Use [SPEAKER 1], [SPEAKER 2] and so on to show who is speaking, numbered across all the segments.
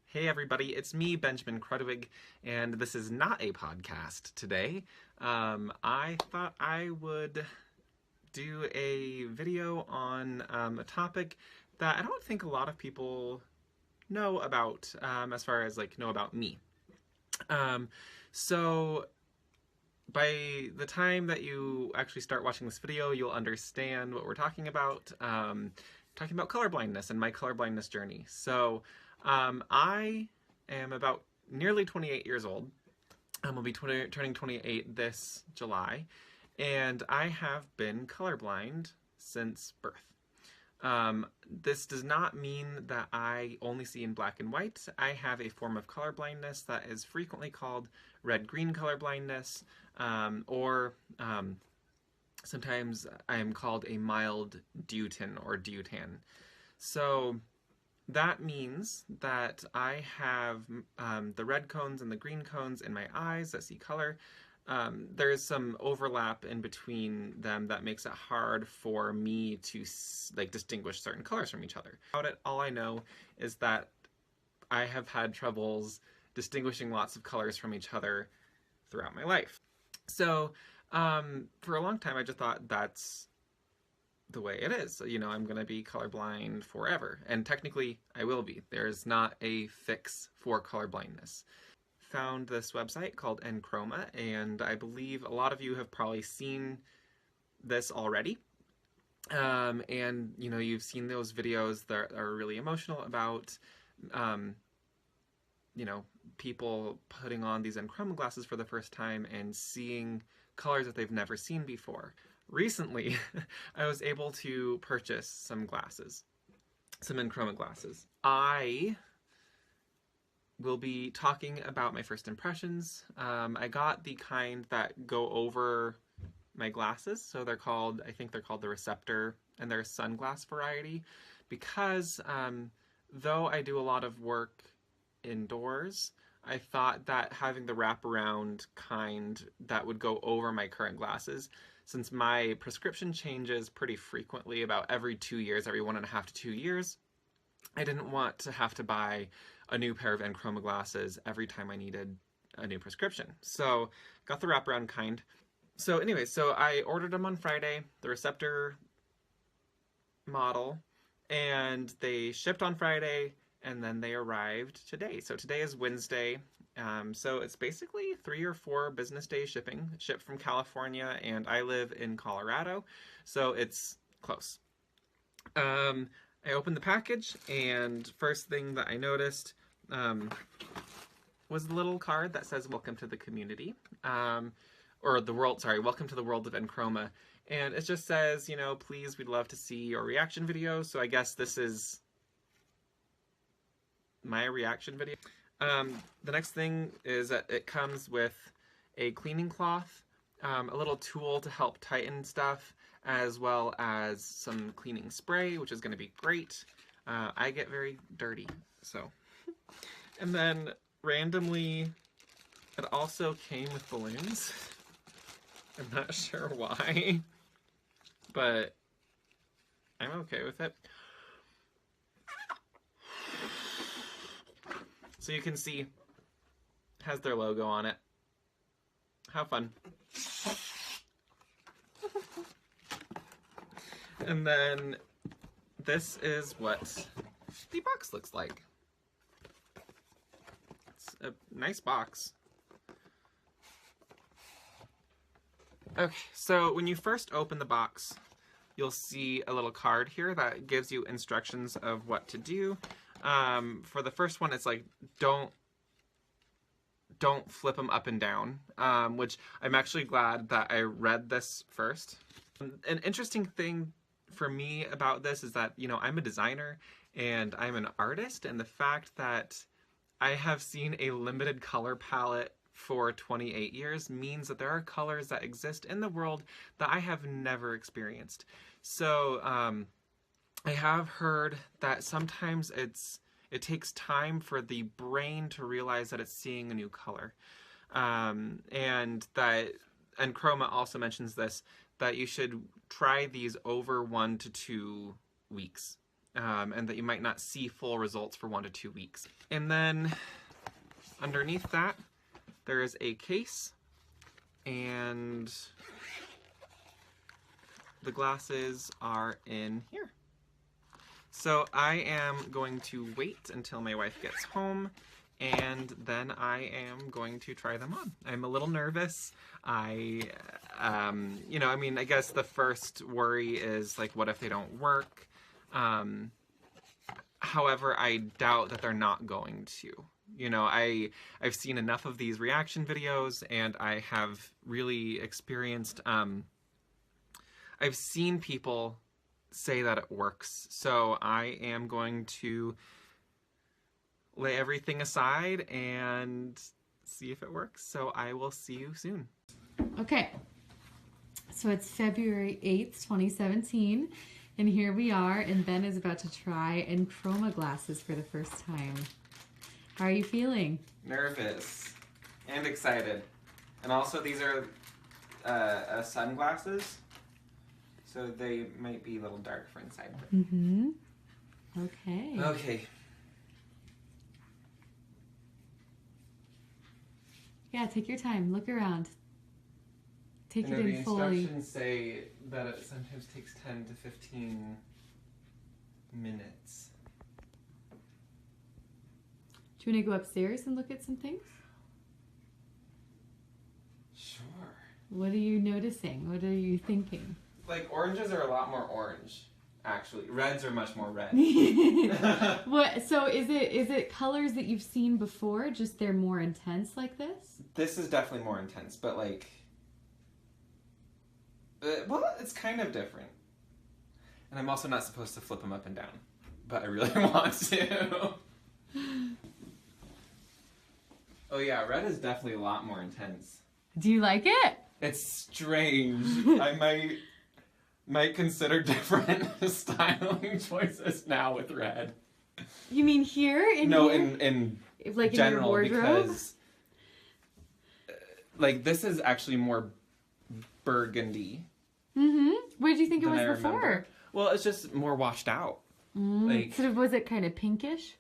[SPEAKER 1] Hey everybody, it's me, Benjamin Krudwig, and this is not a podcast today. I thought I would do a video on a topic that I don't think a lot of people know about, as far as know about me. Um, so by the time that you actually start watching this video, you'll understand what we're talking about. Talking about colorblindness and my colorblindness journey. So I am about nearly 28 years old. I'll be turning 28 this July, and I have been colorblind since birth. This does not mean that I only see in black and white. I have a form of colorblindness that is frequently called red-green colorblindness, or sometimes I am called a mild deutin or deutan. So that means that I have the red cones and the green cones in my eyes that see color. There is some overlap in between them that makes it hard for me to distinguish certain colors from each other. About it, all I know is that I have had troubles distinguishing lots of colors from each other throughout my life. So for a long time I just thought that's the way it is. You know, I'm going to be colorblind forever. And technically, I will be. There's not a fix for colorblindness. Found this website called Enchroma, and I believe a lot of you have probably seen this already. And, you know, you've seen those videos that are really emotional about, you know, people putting on these Enchroma glasses for the first time and seeing colors that they've never seen before. Recently, I was able to purchase some glasses, some Enchroma glasses. I will be talking about my first impressions. I got the kind that go over my glasses, so they're called, I think they're called the Receptor, and they're a sunglass variety, because though I do a lot of work indoors, I thought that having the wraparound kind that would go over my current glasses, since my prescription changes pretty frequently, about every 2 years, every 1.5 to 2 years, I didn't want to have to buy a new pair of Enchroma glasses every time I needed a new prescription. So got the wraparound kind. So anyway, so I ordered them on Friday, the Receptor model, and they shipped on Friday, and then they arrived today. So today is Wednesday. So it's basically 3 or 4 business day shipping, shipped from California, and I live in Colorado, so it's close. I opened the package, and first thing that I noticed was the little card that says "Welcome to the community," or the world. Sorry, "Welcome to the world of Enchroma," and it just says, you know, please, we'd love to see your reaction video. So I guess this is my reaction video. The next thing is that it comes with a cleaning cloth, a little tool to help tighten stuff, as well as some cleaning spray, which is going to be great. I get very dirty, so. And then randomly, it also came with balloons. I'm not sure why, but I'm okay with it. So you can see, it has their logo on it. How fun. And then this is what the box looks like. It's a nice box. Okay, so when you first open the box, you'll see a little card here that gives you instructions of what to do. For the first one, it's like, don't flip them up and down, which I'm actually glad that I read this first. An interesting thing for me about this is that, you know, I'm a designer and I'm an artist, and the fact that I have seen a limited color palette for 28 years means that there are colors that exist in the world that I have never experienced. So, I have heard that sometimes it takes time for the brain to realize that it's seeing a new color. And that Enchroma also mentions this, that you should try these over 1 to 2 weeks. and that you might not see full results for 1 to 2 weeks. And then underneath that, there is a case, and the glasses are in here. So I am going to wait until my wife gets home, and then I am going to try them on. I'm a little nervous. I guess the first worry is like, what if they don't work? However, I doubt that they're not going to. You know, I've seen enough of these reaction videos, and I have really experienced, I've seen people say that it works. So I am going to lay everything aside and see if it works. So I will see you soon.
[SPEAKER 2] Okay, so it's February 8th, 2017, and here we are, and Ben is about to try Enchroma glasses for the first time. How are you feeling?
[SPEAKER 1] Nervous and excited. And also these are sunglasses, so they might be a little dark for inside.
[SPEAKER 2] Mm-hmm. Okay.
[SPEAKER 1] Okay.
[SPEAKER 2] Yeah, take your time. Look around. Take it in fully.
[SPEAKER 1] The instructions say that it sometimes takes 10 to 15 minutes.
[SPEAKER 2] Do you want to go upstairs and look at some things?
[SPEAKER 1] Sure.
[SPEAKER 2] What are you noticing? What are you thinking?
[SPEAKER 1] Like, oranges are a lot more orange, actually. Reds are much more red.
[SPEAKER 2] What? So is it colors that you've seen before, just they're more intense like this?
[SPEAKER 1] This is definitely more intense, but like... well, it's kind of different. And I'm also not supposed to flip them up and down, but I really want to. Oh yeah, red is definitely a lot more intense.
[SPEAKER 2] Do you like it?
[SPEAKER 1] It's strange. I might consider different styling choices now with red.
[SPEAKER 2] You mean here?
[SPEAKER 1] No,
[SPEAKER 2] here?
[SPEAKER 1] in
[SPEAKER 2] like
[SPEAKER 1] general,
[SPEAKER 2] in your wardrobe?
[SPEAKER 1] because like this is actually more burgundy.
[SPEAKER 2] Mm-hmm. What did you think it was
[SPEAKER 1] than I
[SPEAKER 2] before?
[SPEAKER 1] remember. Well, it's just more washed out. Like,
[SPEAKER 2] so was it kind of pinkish?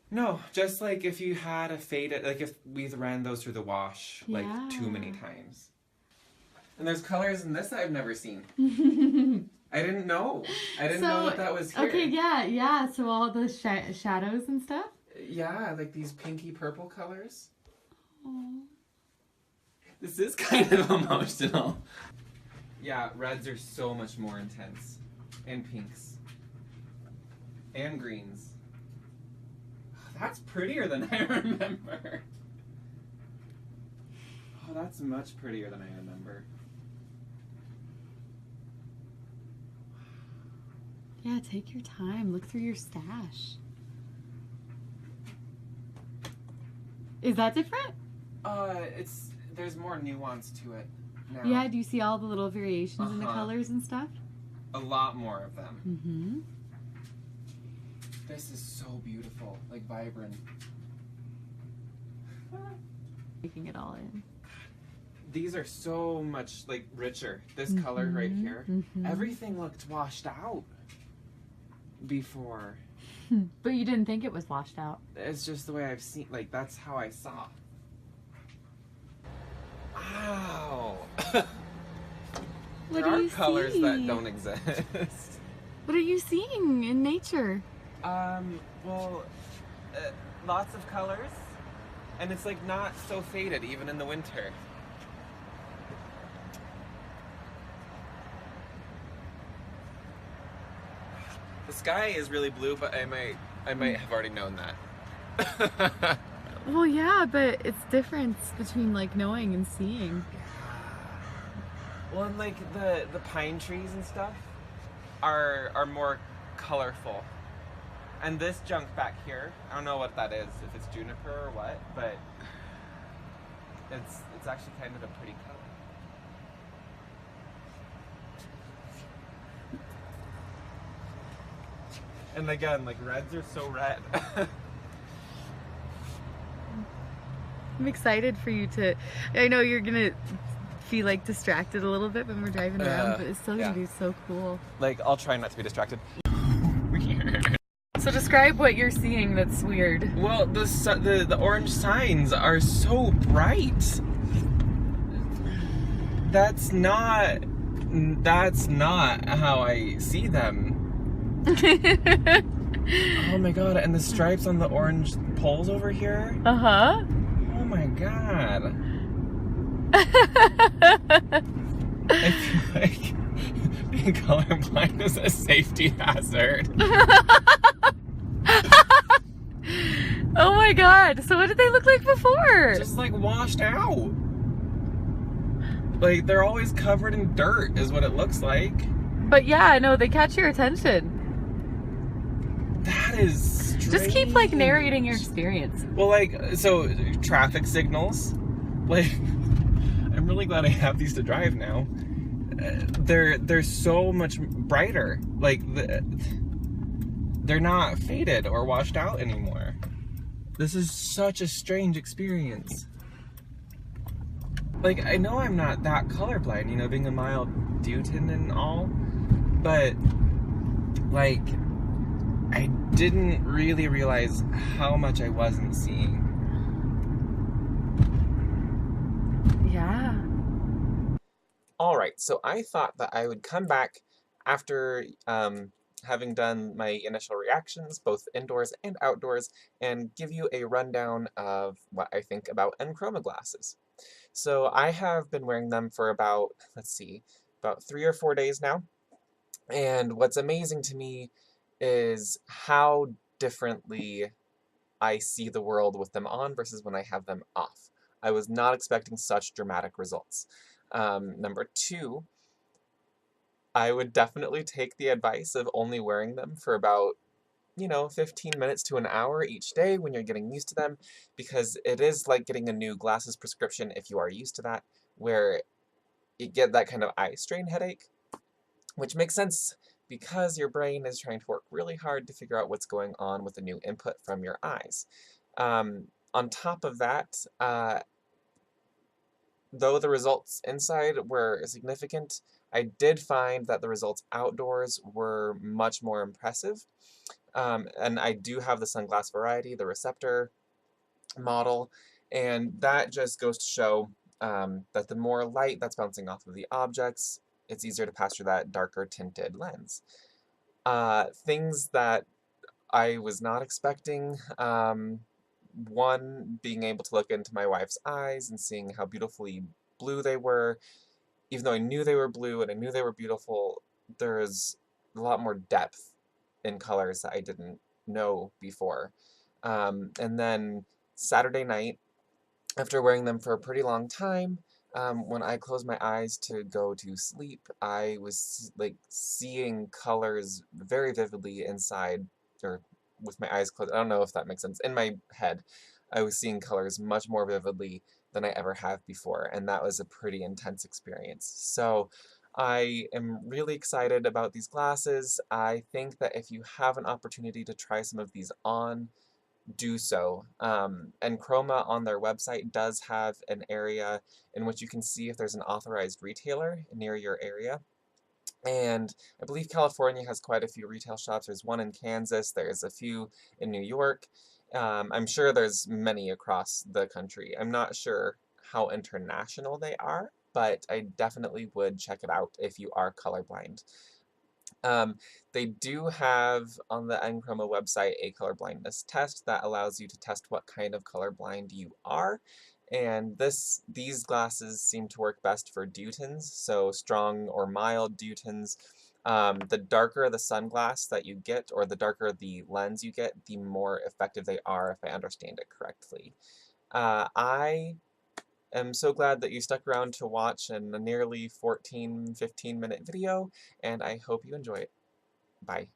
[SPEAKER 1] No, just like if you had a faded, like if we ran those through the wash like too many times. And there's colors in this that I've never seen. I didn't know. I didn't know that that was here.
[SPEAKER 2] Okay, yeah. So all the shadows and stuff?
[SPEAKER 1] Yeah, like these pinky purple colors.
[SPEAKER 2] Aww.
[SPEAKER 1] This is kind of emotional. Yeah, reds are so much more intense. And pinks. And greens. That's prettier than I remember. Oh, that's much prettier than I remember.
[SPEAKER 2] Yeah, take your time. Look through your stash. Is that different?
[SPEAKER 1] There's more nuance to it now.
[SPEAKER 2] Yeah, do you see all the little variations in the colors and stuff?
[SPEAKER 1] A lot more of them.
[SPEAKER 2] Mm-hmm.
[SPEAKER 1] This is so beautiful, like vibrant.
[SPEAKER 2] Taking it all in.
[SPEAKER 1] These are so much like richer. This color right here. Everything looked washed out before.
[SPEAKER 2] But you didn't think it was washed out.
[SPEAKER 1] It's just the way I've seen, like that's how I saw. Ow!
[SPEAKER 2] What
[SPEAKER 1] There
[SPEAKER 2] are
[SPEAKER 1] are
[SPEAKER 2] you
[SPEAKER 1] colors
[SPEAKER 2] seeing?
[SPEAKER 1] that don't exist.
[SPEAKER 2] What are you seeing in nature?
[SPEAKER 1] Lots of colors, and it's like not so faded even in the winter. The sky is really blue, but I might have already known that.
[SPEAKER 2] Well, yeah, but it's difference between like knowing and seeing.
[SPEAKER 1] Well, and like the pine trees and stuff are more colorful. And this junk back here, I don't know what that is, if it's juniper or what, but it's actually kind of a pretty color. And again, like reds are so red.
[SPEAKER 2] I'm excited for you to. I know you're gonna feel like distracted a little bit when we're driving around, but it's still gonna be so cool.
[SPEAKER 1] Like, I'll try not to be distracted.
[SPEAKER 2] So describe what you're seeing that's weird.
[SPEAKER 1] Well, the orange signs are so bright. That's not how I see them. Oh my god, and the stripes on the orange poles over here?
[SPEAKER 2] Uh-huh.
[SPEAKER 1] Oh my god. I feel like being colorblind is a safety hazard.
[SPEAKER 2] Oh my god, so what did they look like before?
[SPEAKER 1] Just like washed out. Like they're always covered in dirt is what it looks like.
[SPEAKER 2] But yeah, no, they catch your attention.
[SPEAKER 1] That is strange.
[SPEAKER 2] Just keep like narrating your experience.
[SPEAKER 1] Well, like, so traffic signals, like, I'm really glad I have these to drive now. They're so much brighter. Like, they're not faded or washed out anymore. This is such a strange experience. Like, I know I'm not that colorblind, you know, being a mild Deutin and all, but, like, I didn't really realize how much I wasn't seeing.
[SPEAKER 2] Yeah.
[SPEAKER 1] Alright, so I thought that I would come back after having done my initial reactions, both indoors and outdoors, and give you a rundown of what I think about Enchroma glasses. So I have been wearing them for about, let's see, about 3 or 4 days now, and what's amazing to me is how differently I see the world with them on versus when I have them off. I was not expecting such dramatic results. Number 2, I would definitely take the advice of only wearing them for about, 15 minutes to an hour each day when you're getting used to them, because it is like getting a new glasses prescription if you are used to that, where you get that kind of eye strain headache, which makes sense because your brain is trying to work really hard to figure out what's going on with the new input from your eyes. On top of that, though the results inside were significant, I did find that the results outdoors were much more impressive. And I do have the sunglass variety, the receptor model, and that just goes to show that the more light that's bouncing off of the objects, it's easier to pass through that darker tinted lens. Things that I was not expecting, one, being able to look into my wife's eyes and seeing how beautifully blue they were. Even though I knew they were blue and I knew they were beautiful, there's a lot more depth in colors that I didn't know before. And then Saturday night, after wearing them for a pretty long time, when I closed my eyes to go to sleep, I was like seeing colors very vividly inside, or with my eyes closed. I don't know if that makes sense. In my head, I was seeing colors much more vividly than I ever have before, and that was a pretty intense experience. So I am really excited about these glasses. I think that if you have an opportunity to try some of these on, do so. Enchroma on their website does have an area in which you can see if there's an authorized retailer near your area. And I believe California has quite a few retail shops. There's one in Kansas, there's a few in New York. I'm sure there's many across the country. I'm not sure how international they are, but I definitely would check it out if you are colorblind. They do have on the Enchroma website a colorblindness test that allows you to test what kind of colorblind you are. And these glasses seem to work best for Deutins, so strong or mild Deutins. The darker the sunglass that you get, or the darker the lens you get, the more effective they are, if I understand it correctly. I am so glad that you stuck around to watch a nearly 15-minute video, and I hope you enjoy it. Bye.